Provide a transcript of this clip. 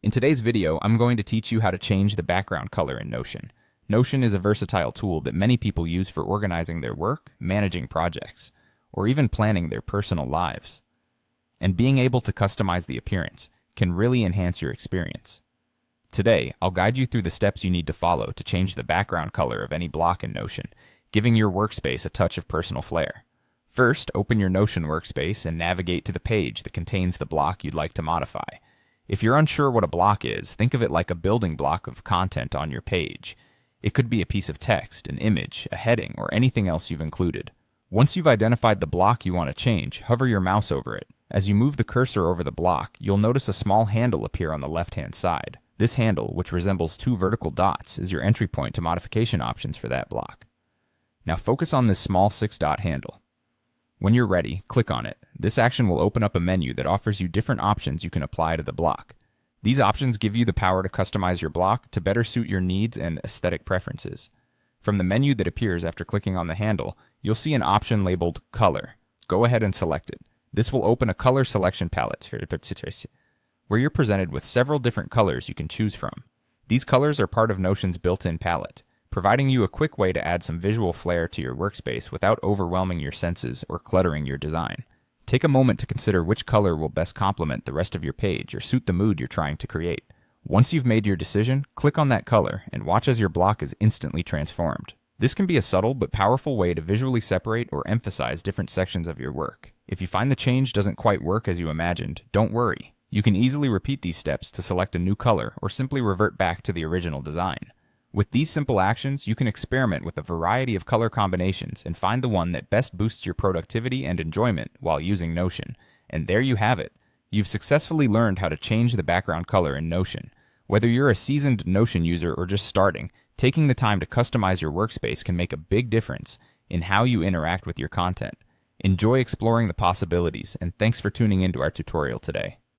In today's video, I'm going to teach you how to change the background color in Notion. Notion is a versatile tool that many people use for organizing their work, managing projects, or even planning their personal lives. And being able to customize the appearance can really enhance your experience. Today, I'll guide you through the steps you need to follow to change the background color of any block in Notion, giving your workspace a touch of personal flair. First, open your Notion workspace and navigate to the page that contains the block you'd like to modify. If you're unsure what a block is, think of it like a building block of content on your page. It could be a piece of text, an image, a heading, or anything else you've included. Once you've identified the block you want to change, hover your mouse over it. As you move the cursor over the block, you'll notice a small handle appear on the left-hand side. This handle, which resembles two vertical dots, is your entry point to modification options for that block. Now focus on this small 6-dot handle. When you're ready, click on it. This action will open up a menu that offers you different options you can apply to the block. These options give you the power to customize your block to better suit your needs and aesthetic preferences. From the menu that appears after clicking on the handle, you'll see an option labeled Color. Go ahead and select it. This will open a color selection palette where you're presented with several different colors you can choose from. These colors are part of Notion's built-in palette, providing you a quick way to add some visual flair to your workspace without overwhelming your senses or cluttering your design. Take a moment to consider which color will best complement the rest of your page or suit the mood you're trying to create. Once you've made your decision, click on that color and watch as your block is instantly transformed. This can be a subtle but powerful way to visually separate or emphasize different sections of your work. If you find the change doesn't quite work as you imagined, don't worry. You can easily repeat these steps to select a new color or simply revert back to the original design. With these simple actions, you can experiment with a variety of color combinations and find the one that best boosts your productivity and enjoyment while using Notion. And there you have it. You've successfully learned how to change the background color in Notion. Whether you're a seasoned Notion user or just starting, taking the time to customize your workspace can make a big difference in how you interact with your content. Enjoy exploring the possibilities, and thanks for tuning into our tutorial today.